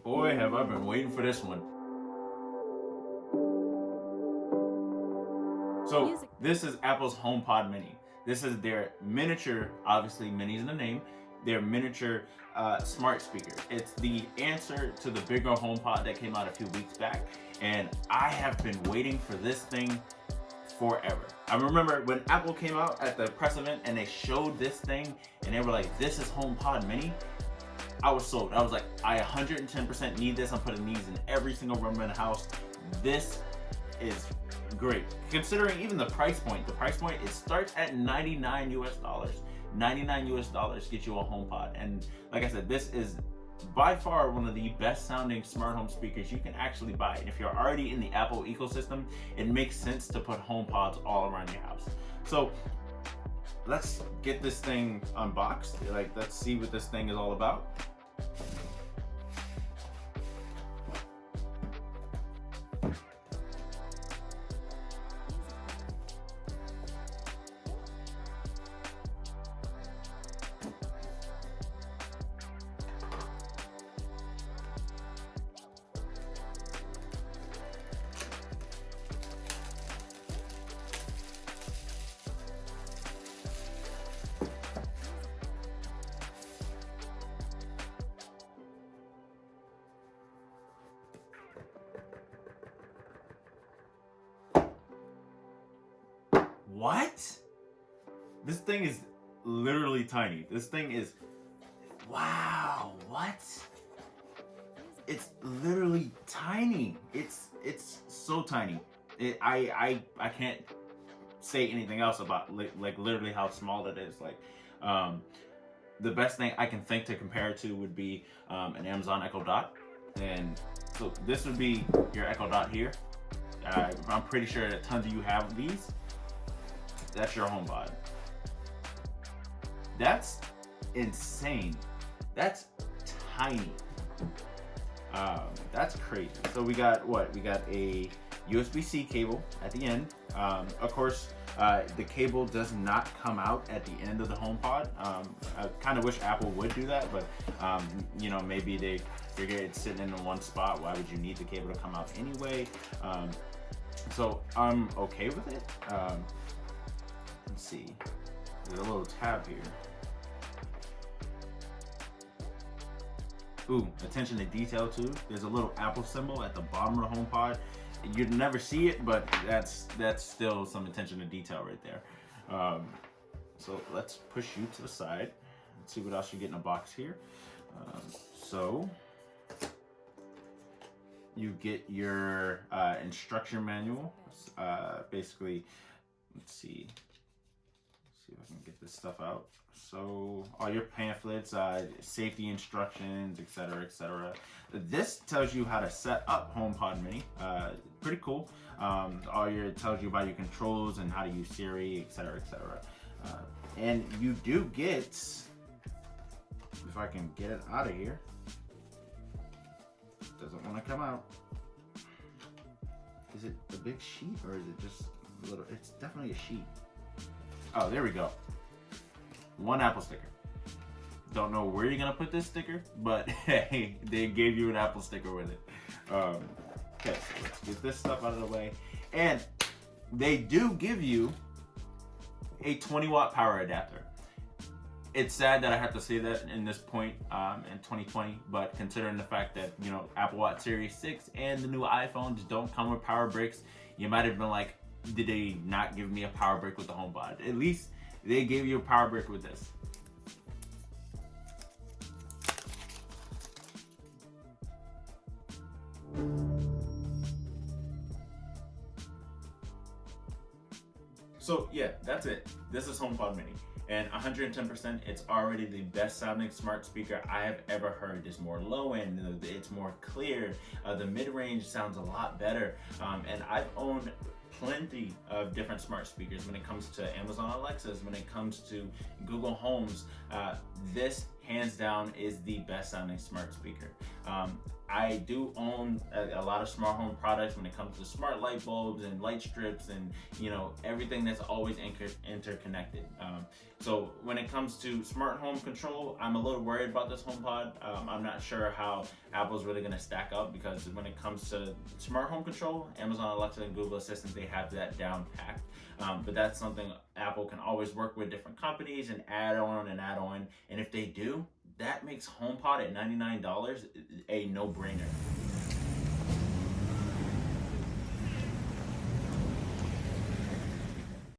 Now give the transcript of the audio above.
Boy, have I been waiting for this one. So this is Apple's HomePod Mini. This is their miniature, obviously Mini's in the name, their miniature smart speaker. It's the answer to the bigger HomePod that came out a few weeks back, and I have been waiting for this thing forever. I remember when Apple came out at the press event and they showed this thing and they were like, this is HomePod Mini. I was sold. I was like, I 110% need this. I'm putting these in every single room in the house. This is great. Considering even the price point, it starts at $99 US. $99 US gets you a HomePod. And like I said, this is by far one of the best sounding smart home speakers you can actually buy. And if you're already in the Apple ecosystem, it makes sense to put HomePods all around your house. So let's get this thing unboxed. Let's see what this thing is all about. What? This thing is literally tiny. This thing is, wow, what? It's literally tiny. It's so tiny. I can't say anything else about like literally how small it is. The best thing I can think to compare it to would be an Amazon Echo Dot. And so this would be your Echo Dot here. I'm pretty sure that tons of you have these. That's your HomePod. That's insane. That's tiny. That's crazy. So we got what? We got a USB-C cable at the end. Of course, the cable does not come out at the end of the HomePod. I kind of wish Apple would do that, but you know, maybe they figure it's sitting in one spot. Why would you need the cable to come out anyway? So I'm okay with it. Let's see, there's a little tab here. Ooh, attention to detail too. There's a little Apple symbol at the bottom of the HomePod. You'd never see it, but that's still some attention to detail right there. So let's push you to the side. Let's see what else you get in a box here. So you get your instruction manual. Basically, let's see if I can get this stuff out. So all your pamphlets, safety instructions, etc., etc. This tells you how to set up HomePod Mini. Pretty cool. It tells you about your controls and how to use Siri, etc., etc. And you do get, if I can get it out of here, doesn't want to come out. Is it a big sheet or is it just a little? It's definitely a sheet. Oh, there we go. One Apple sticker. Don't know where you're gonna put this sticker, but hey, they gave you an Apple sticker with it. Okay, so let's get this stuff out of the way. And they do give you a 20-watt power adapter. It's sad that I have to say that in this point in 2020, but considering the fact that, you know, Apple Watch Series 6 and the new iPhones don't come with power bricks, you might have been like, did they not give me a power brick with the HomePod? At least they gave you a power brick with this. So yeah, that's it. This is HomePod Mini. And 110%, it's already the best sounding smart speaker I have ever heard. It's more low end, it's more clear. The mid-range sounds a lot better. And I've owned plenty of different smart speakers when it comes to Amazon Alexas, when it comes to Google Homes. This hands down is the best sounding smart speaker. I do own a lot of smart home products when it comes to smart light bulbs and light strips and everything that's always interconnected. So when it comes to smart home control, I'm a little worried about this HomePod. I'm not sure how Apple's really going to stack up, because when it comes to smart home control, Amazon Alexa and Google Assistant, they have that down packed. But that's something Apple can always work with different companies and add on and if they do, that makes HomePod at $99 a no-brainer.